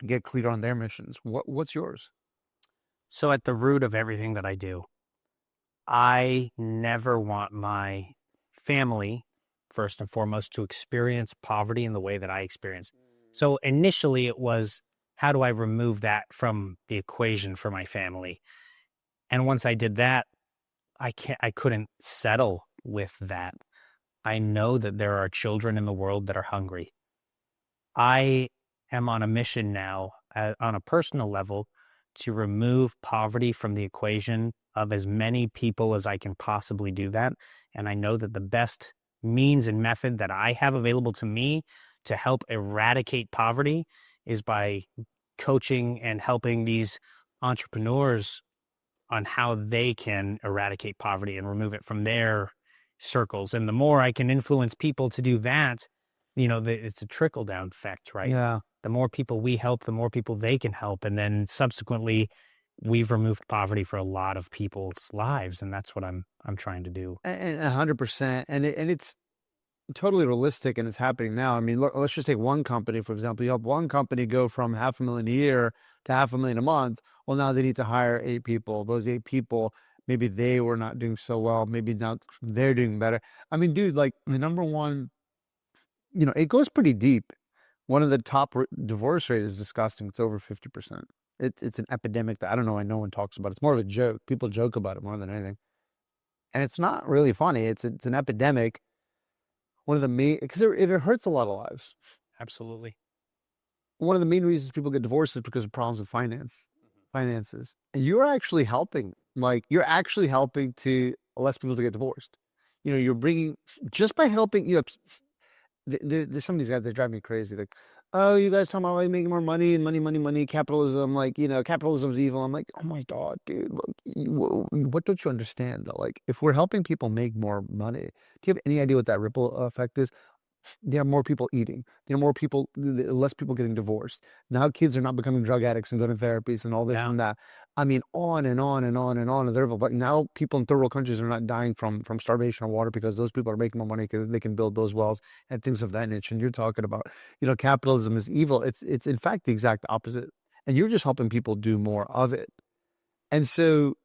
get clear on their missions. What's yours? So at the root of everything that I do, I never want my family, first and foremost, to experience poverty in the way that I experience. So initially it was, how do I remove that from the equation for my family? And once I did that, I couldn't settle with that. I know that there are children in the world that are hungry. I am on a mission now on a personal level to remove poverty from the equation of as many people as I can possibly do that. And I know that the best means and method that I have available to me to help eradicate poverty is by coaching and helping these entrepreneurs on how they can eradicate poverty and remove it from their circles. And the more I can influence people to do that, it's a trickle down effect, right? Yeah. The more people we help, the more people they can help. And then subsequently, we've removed poverty for a lot of people's lives. And that's what I'm trying to do. And 100%. And it's totally realistic and it's happening now. I mean, look, let's just take one company, for example. You help one company go from $500,000 a year to $500,000 a month. Well, now they need to hire 8 people. Those 8 people, maybe they were not doing so well. Maybe now they're doing better. I mean, dude, like the number one, it goes pretty deep. One of the top divorce rate is disgusting. It's over 50%. It's an epidemic that I don't know why no one talks about. It's more of a joke. People joke about it more than anything. And it's not really funny. It's an epidemic. One of the main, because it hurts a lot of lives. Absolutely. One of the main reasons people get divorced is because of problems with finances. And you're actually helping. Like you're actually helping to less people to get divorced. You're bringing, just by helping there's some of these guys that drive me crazy. Like, oh, you guys talking about like making more money and money, capitalism. Like, capitalism's evil. I'm like, oh my God, dude. Look, what don't you understand though? Like, if we're helping people make more money, do you have any idea what that ripple effect is? There are more people eating. There are more people, less people getting divorced. Now kids are not becoming drug addicts and going to therapies and all this and that. I mean, on and on and on and on. But now people in third world countries are not dying from starvation or water because those people are making more money because they can build those wells and things of that nature. And you're talking about, capitalism is evil. It's in fact the exact opposite. And you're just helping people do more of it. And so,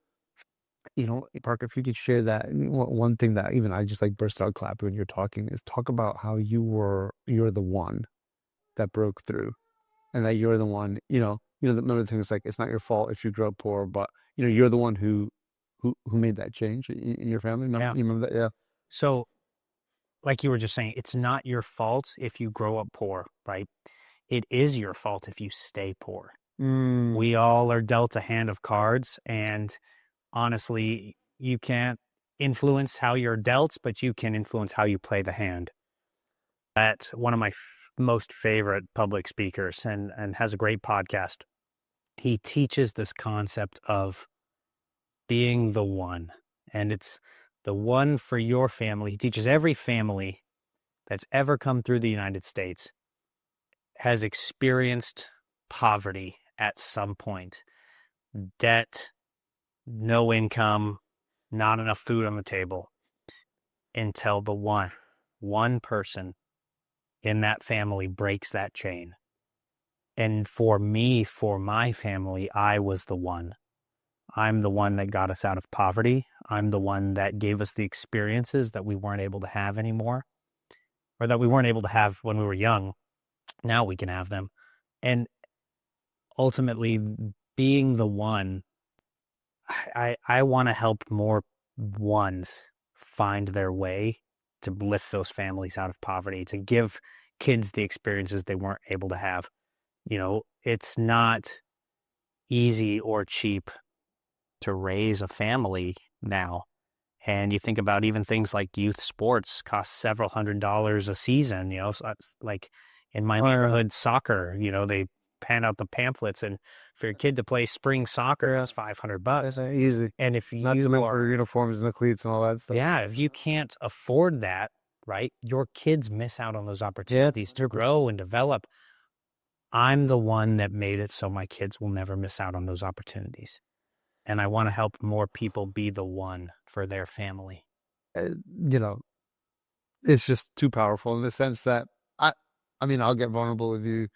Parker, if you could share that one thing that even I just like burst out clapping when you're talking is talk about how you're the one that broke through and that you're the one, the things like it's not your fault if you grow up poor, but you're the one who made that change in your family. Yeah. You remember that? Yeah. So like you were just saying, it's not your fault if you grow up poor, right? It is your fault if you stay poor. We all are dealt a hand of cards, and honestly, you can't influence how you're dealt, but you can influence how you play the hand. That one of my most favorite public speakers and has a great podcast. He teaches this concept of being the one, and it's the one for your family. He teaches every family that's ever come through the United States has experienced poverty at some point. Debt, no income, not enough food on the table, until the one person in that family breaks that chain. And for me, for my family, I was the one. I'm the one that got us out of poverty. I'm the one that gave us the experiences that we weren't able to have anymore, or that we weren't able to have when we were young. Now we can have them. And ultimately, being the one, I want to help more ones find their way to lift those families out of poverty, to give kids the experiences they weren't able to have. You know, it's not easy or cheap to raise a family now. And you think about even things like youth sports cost several $100s a season, you know, so like in my neighborhood soccer, you know, they pan out the pamphlets, and for your kid to play spring soccer, it's $500. That's easy. And if Not to you mention are, for uniforms and the cleats and all that stuff. yeah, if you can't afford that, right, your kids miss out on those opportunities to grow and develop. I'm the one that made it so my kids will never miss out on those opportunities. And I want to help more people be the one for their family. You know, it's just too powerful in the sense that I mean, I'll get vulnerable with you.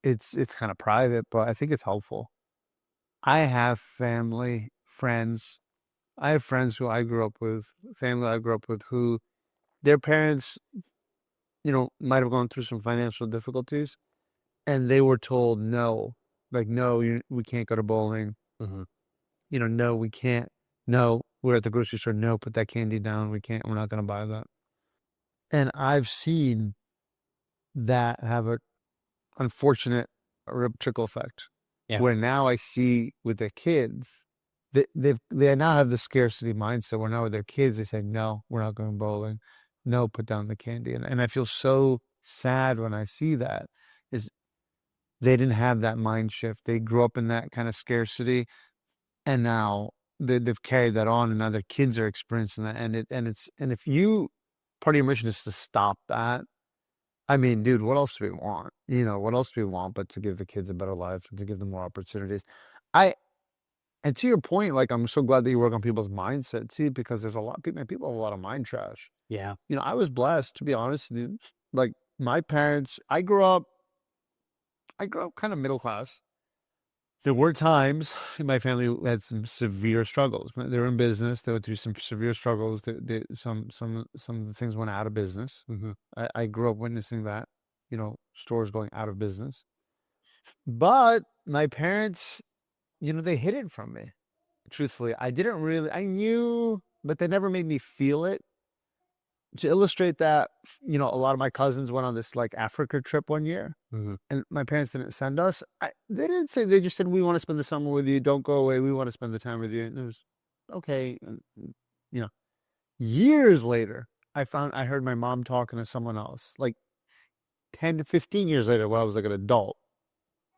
It's kind of private, but I think it's helpful. I have family, friends. I have friends who I grew up with, family I grew up with, who their parents, you know, might have gone through some financial difficulties, and they were told no, like, no, we can't go to bowling. Mm-hmm. You know, no, we can't. No, we're at the grocery store. No, put that candy down. We're not going to buy that. And I've seen that have a unfortunate trickle effect, Yeah. where now I see with their kids, they now have the scarcity mindset where now with their kids, they say, no, we're not going bowling. No, put down the candy. And I feel so sad when I see that, is they didn't have that mind shift. They grew up in that kind of scarcity, and now they've carried that on, and now their kids are experiencing that. And if you, part of your mission is to stop that, I mean, dude, what else do we want? You know, what else do we want but to give the kids a better life and to give them more opportunities? And to your point, like, I'm so glad that you work on people's mindset too, because there's a lot of people have a lot of mind trash. Yeah. You know, I was blessed, to be honest, dude. Like, my parents, I grew up kind of middle class. There were times in my family who had some severe struggles. They were in business. They went through some severe struggles. Some of the things went out of business. Mm-hmm. I grew up witnessing that, you know, stores going out of business. But my parents, you know, they hid it from me. Truthfully, I knew, but they never made me feel it. To illustrate that, you know, a lot of my cousins went on this like Africa trip one year, Mm-hmm. and my parents didn't send us. They didn't say, they just said, we want to spend the summer with you. Don't go away. We want to spend the time with you. And it was okay. And, you know, years later, I heard my mom talking to someone else, like 10 to 15 years later, when I was like an adult.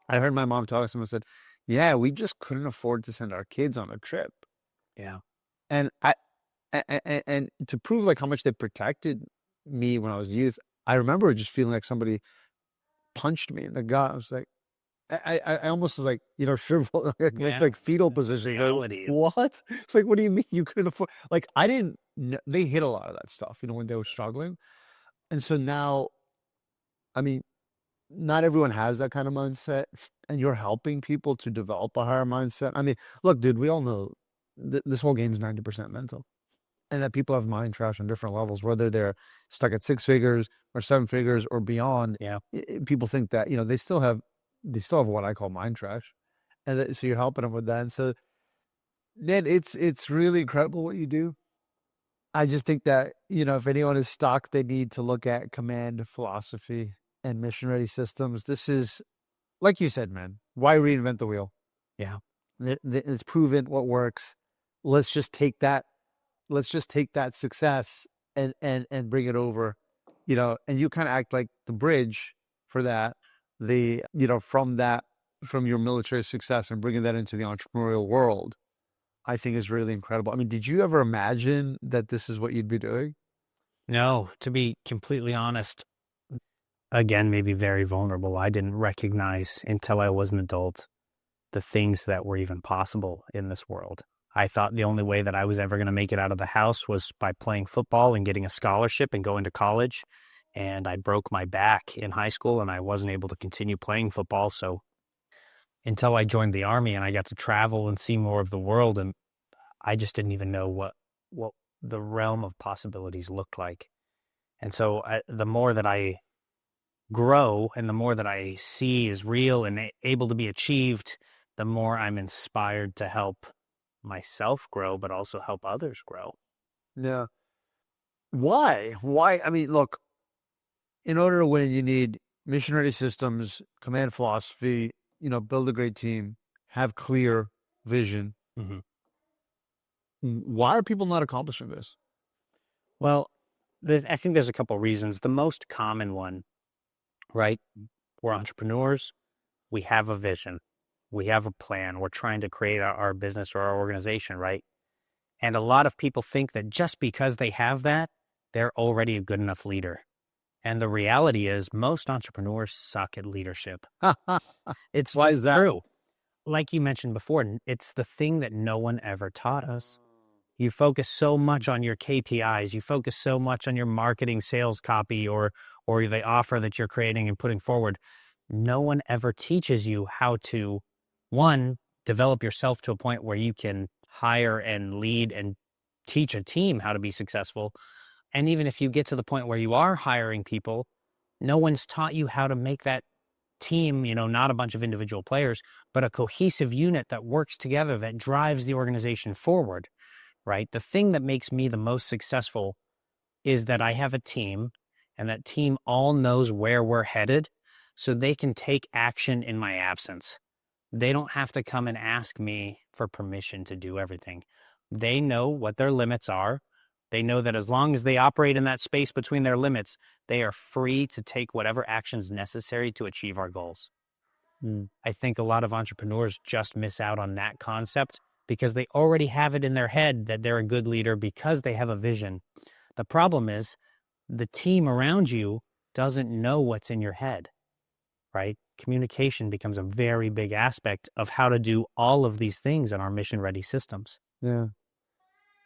I heard my mom talking to someone and said, yeah, we just couldn't afford to send our kids on a trip. Yeah. And and to prove like how much they protected me when I was a youth, I remember just feeling like somebody punched me in the gut. I was like, I almost was like, you know, shriveled, like fetal position. Like, what? It's like, what do you mean you couldn't afford? Like, I didn't know, they hid a lot of that stuff, you know, when they were struggling. And so now, I mean, not everyone has that kind of mindset, and you're helping people to develop a higher mindset. I mean, look, dude, we all know this whole game is 90% mental, and that people have mind trash on different levels, whether they're stuck at 6 figures or 7 figures or beyond. Yeah. People think that, you know, they still have what I call mind trash. And so you're helping them with that. And so then it's really incredible what you do. I just think that, you know, if anyone is stuck, they need to look at command philosophy and mission ready systems. This is, like you said, man, why reinvent the wheel? Yeah. It's proven what works. Let's just take that success and bring it over, you know, and you kind of act like the bridge for that, you know, from your military success and bringing that into the entrepreneurial world, I think is really incredible. I mean, did you ever imagine that this is what you'd be doing? No, to be completely honest, again, maybe very vulnerable. I didn't recognize until I was an adult the things that were even possible in this world. I thought the only way that I was ever going to make it out of the house was by playing football and getting a scholarship and going to college. and I broke my back in high school and I wasn't able to continue playing football. So until I joined the Army and I got to travel and see more of the world, and I just didn't even know what the realm of possibilities looked like. And so the more that I grow and the more that I see is real and able to be achieved, the more I'm inspired to help myself grow, but also help others grow. Yeah. Why? Why? I mean, look, in order to win, you need mission ready systems, command philosophy, build a great team, have clear vision. Mm-hmm. Why are people not accomplishing this? Well, I think there's a couple reasons. The most common one, right? We're entrepreneurs. We have a vision. We have a plan. We're trying to create our business or our organization, right? And a lot of people think that just because they have that, they're already a good enough leader. And the reality is most entrepreneurs suck at leadership. It's Why is that? true. Like you mentioned before, it's the thing that no one ever taught us. You focus so much on your KPIs. You focus so much on your marketing, sales copy, or the offer that you're creating and putting forward. No one ever teaches you how to, one, develop yourself to a point where you can hire and lead and teach a team how to be successful. And even if you get to the point where you are hiring people, no one's taught you how to make that team, not a bunch of individual players, but a cohesive unit that works together, that drives the organization forward, right? The thing that makes me the most successful is that I have a team, and that team all knows where we're headed, so they can take action in my absence. They don't have to come and ask me for permission to do everything. They know what their limits are. They know that as long as they operate in that space between their limits, they are free to take whatever actions necessary to achieve our goals. I think a lot of entrepreneurs just miss out on that concept because they already have it in their head that they're a good leader because they have a vision. The problem is the team around you doesn't know what's in your head, right? Communication becomes a very big aspect of how to do all of these things in our mission-ready systems. Yeah.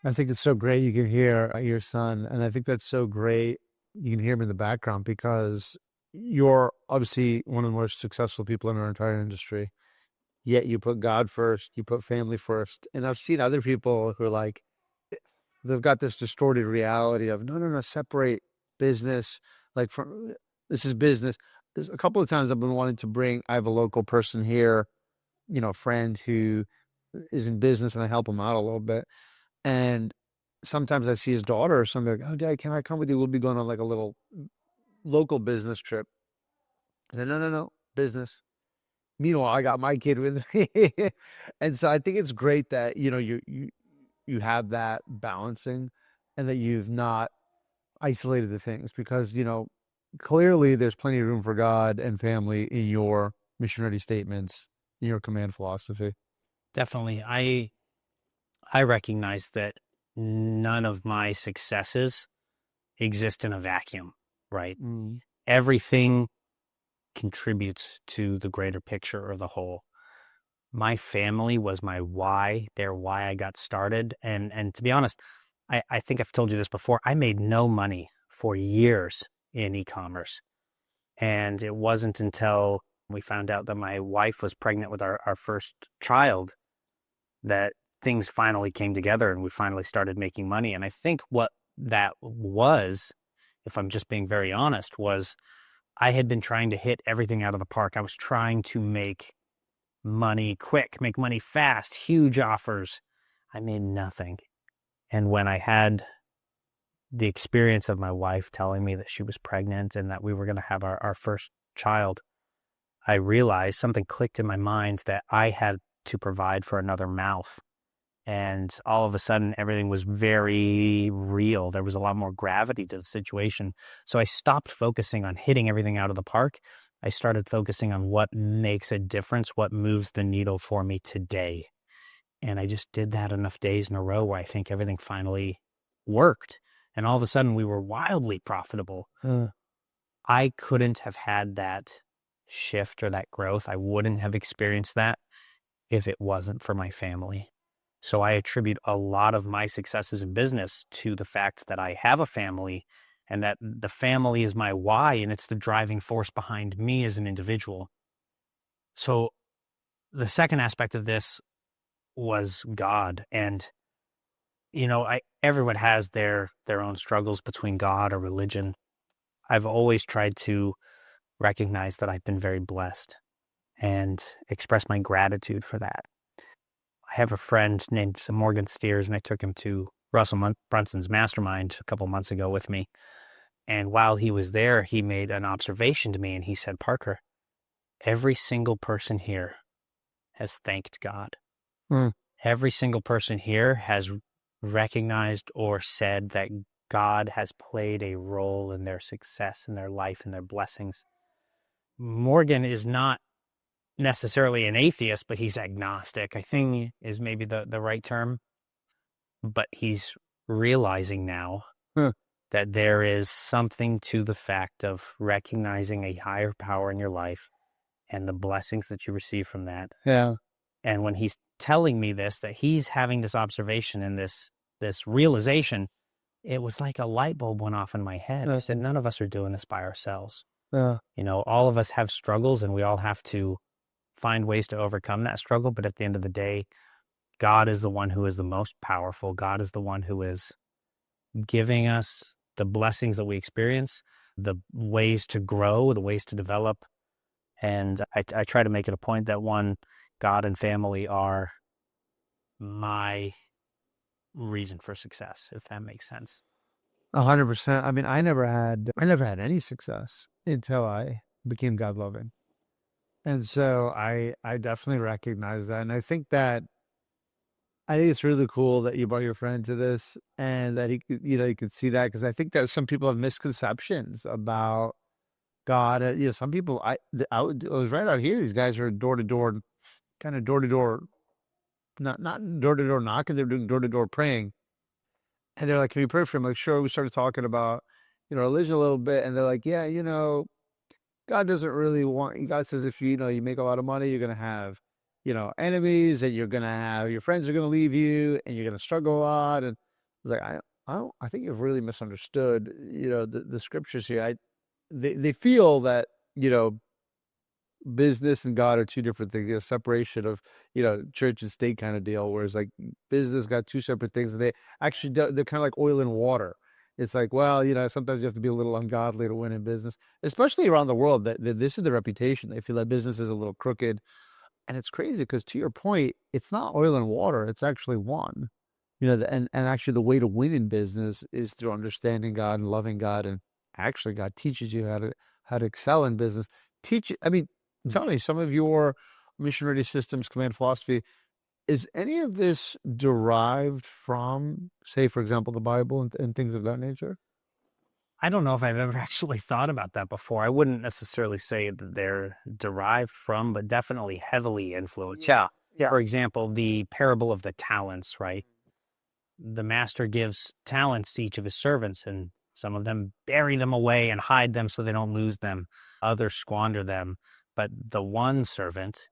I think it's so great you can hear your son. And I think that's so great you can hear him in the background because you're obviously one of the most successful people in our entire industry. Yet you put God first, you put family first. And I've seen other people who are like, they've got this distorted reality of no, separate business. Like from this is business. There's a couple of times I've been wanting to I have a local person here, friend who is in business and I help him out a little bit. And sometimes I see his daughter or something like, oh, Dad, can I come with you? We'll be going on like a little local business trip. I said, no, business. Meanwhile, I got my kid with me. And so I think it's great that, you have that balancing and that you've not isolated the things because, clearly there's plenty of room for God and family in your mission ready statements, in your command philosophy. Definitely. I recognize that none of my successes exist in a vacuum, right? Everything contributes to the greater picture or the whole. My family was my why. They're why I got started. And to be honest, I think I've told you this before. I made no money for years in e-commerce. And it wasn't until we found out that my wife was pregnant with our first child that things finally came together and we finally started making money. And I think what that was, if I'm just being very honest, was I had been trying to hit everything out of the park. I was trying to make money quick, make money fast, huge offers. I made nothing. And when I had the experience of my wife telling me that she was pregnant and that we were going to have our first child, I realized something clicked in my mind that I had to provide for another mouth. And all of a sudden, everything was very real. There was a lot more gravity to the situation. So I stopped focusing on hitting everything out of the park. I started focusing on what makes a difference, what moves the needle for me today. And I just did that enough days in a row where I think everything finally worked. And all of a sudden, we were wildly profitable. I couldn't have had that shift or that growth. I wouldn't have experienced that if it wasn't for my family. So I attribute a lot of my successes in business to the fact that I have a family and that the family is my why, and it's the driving force behind me as an individual. So the second aspect of this was God. And, everyone has their own struggles between God or religion. I've always tried to recognize that I've been very blessed and express my gratitude for that. I have a friend named Morgan Steers, and I took him to Russell Brunson's Mastermind a couple months ago with me. And while he was there, he made an observation to me, and he said, "Parker, every single person here has thanked God. Mm. Every single person here has recognized or said that God has played a role in their success, in their life, in their blessings." Morgan is not necessarily an atheist, but he's agnostic, I think is maybe the right term. But he's realizing now Huh. that there is something to the fact of recognizing a higher power in your life and the blessings that you receive from that. Yeah. And when he's telling me this, that he's having this observation and this realization, it was like a light bulb went off in my head. I said, none of us are doing this by ourselves. Yeah. All of us have struggles, and we all have to find ways to overcome that struggle. But at the end of the day, God is the one who is the most powerful. God is the one who is giving us the blessings that we experience, the ways to grow, the ways to develop. And I try to make it a point that God and family are my reason for success, if that makes sense. 100%. I mean, I never had any success until I became God loving. And so I definitely recognize that. And I think it's really cool that you brought your friend to this, and that you could see that, because I think that some people have misconceptions about God. Some people, I was right out here. These guys are door to door, not door to door knocking. They're doing door to door praying. And they're like, "Can you pray for him?" Like, sure. We started talking about, religion a little bit. And they're like, "Yeah, God doesn't really want," God says, if you make a lot of money, you're going to have, enemies, and your friends are going to leave you, and you're going to struggle a lot. And I was like, I think you've really misunderstood, the scriptures here. They feel that, business and God are two different things, separation of, church and state kind of deal. Whereas like business got two separate things, and they're kind of like oil and water. It's like, well, sometimes you have to be a little ungodly to win in business, especially around the world. That this is the reputation. They feel that business is a little crooked. And it's crazy because, to your point, it's not oil and water. It's actually one. And actually the way to win in business is through understanding God and loving God. And actually God teaches you how to excel in business. Tell me, some of your mission ready systems, command philosophy, is any of this derived from, say, for example, the Bible and things of that nature? I don't know if I've ever actually thought about that before. I wouldn't necessarily say that they're derived from, but definitely heavily influenced. Yeah. For example, the parable of the talents, right? The master gives talents to each of his servants, and some of them bury them away and hide them so they don't lose them. Others squander them. But the one servant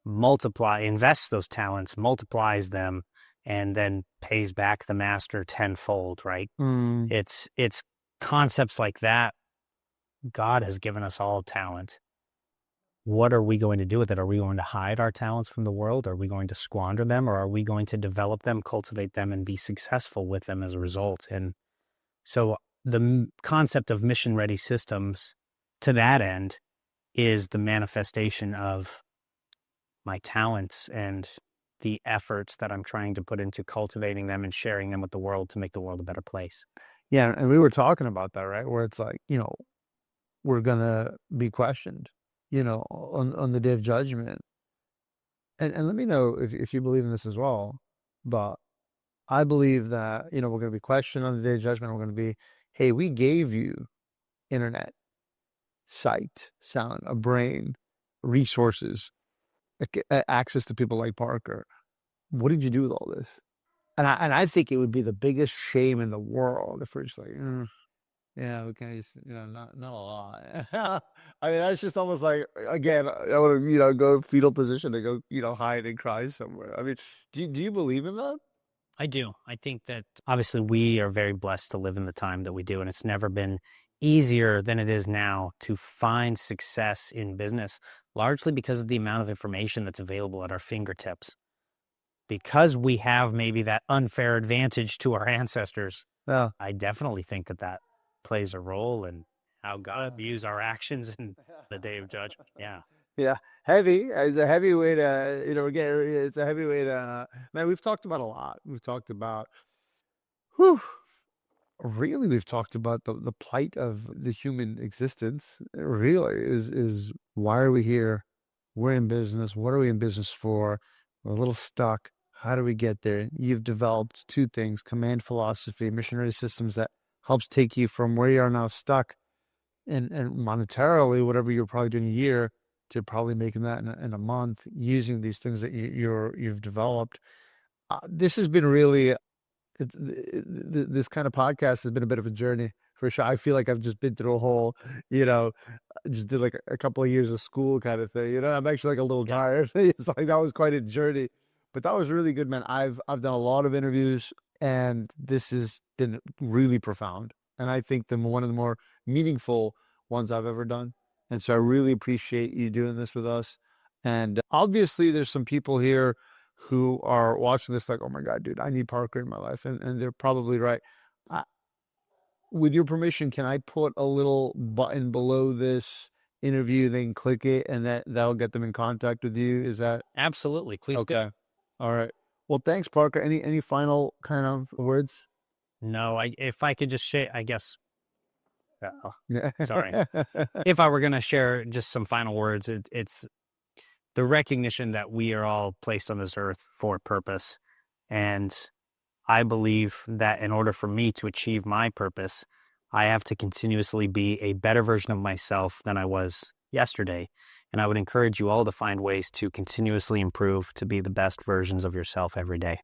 invests those talents, multiplies them, and then pays back the master tenfold, right? It's concepts like that. God has given us all talent. What are we going to do with it? Are we going to hide our talents from the world? Are we going to squander them? Or are we going to develop them, cultivate them, and be successful with them as a result? And so the concept of mission-ready systems, to that end, is the manifestation of my talents and the efforts that I'm trying to put into cultivating them and sharing them with the world to make the world a better place. Yeah, and we were talking about that, right? Where it's like, we're gonna be questioned, on the day of judgment. And let me know if you believe in this as well. But I believe that, we're gonna be questioned on the day of judgment. We're gonna be, hey, we gave you internet, sight, sound, a brain, resources, access to people like Parker. What did you do with all this? And I think it would be the biggest shame in the world if we're just like, yeah, we can just, not a lot. I mean, that's just almost like, again, I want to, go fetal position to go, hide and cry somewhere. I mean, do you believe in that? I do. I think that obviously we are very blessed to live in the time that we do, and it's never been easier than it is now to find success in business, largely because of the amount of information that's available at our fingertips. Because we have maybe that unfair advantage to our ancestors, Yeah. I definitely think that that plays a role in how God views our actions in the day of judgment. Yeah. Yeah, heavy. It's a heavy way to, it's a heavy way to, man, we've talked about a lot. We've talked about, whew, really, we've talked about the plight of the human existence. Really, is why are we here? We're in business. What are we in business for? We're a little stuck. How do we get there? You've developed two things: command philosophy, missionary systems that helps take you from where you are now stuck and monetarily, whatever you're probably doing a year, to probably making that in a month using these things that you've developed. This has been really this kind of podcast has been a bit of a journey for sure. I feel like I've just been through a whole, you know, just did like a couple of years of school kind of thing. I'm actually like a little tired. It's like that was quite a journey, but that was really good, man. I've done a lot of interviews, and this has been really profound, and I think one of the more meaningful ones I've ever done. And so I really appreciate you doing this with us. And obviously, there's some people here who are watching this like, oh my God, dude, I need Parker in my life. And they're probably right. I, with your permission, can I put a little button below this interview? They can click it, and that'll get them in contact with you. Is that Absolutely. Please do. okay? All right. Well, thanks, Parker. Any final kind of words? No, if I could just share, I guess, Yeah. sorry. If I were going to share just some final words, it's the recognition that we are all placed on this earth for a purpose. And I believe that in order for me to achieve my purpose, I have to continuously be a better version of myself than I was yesterday. And I would encourage you all to find ways to continuously improve to be the best versions of yourself every day.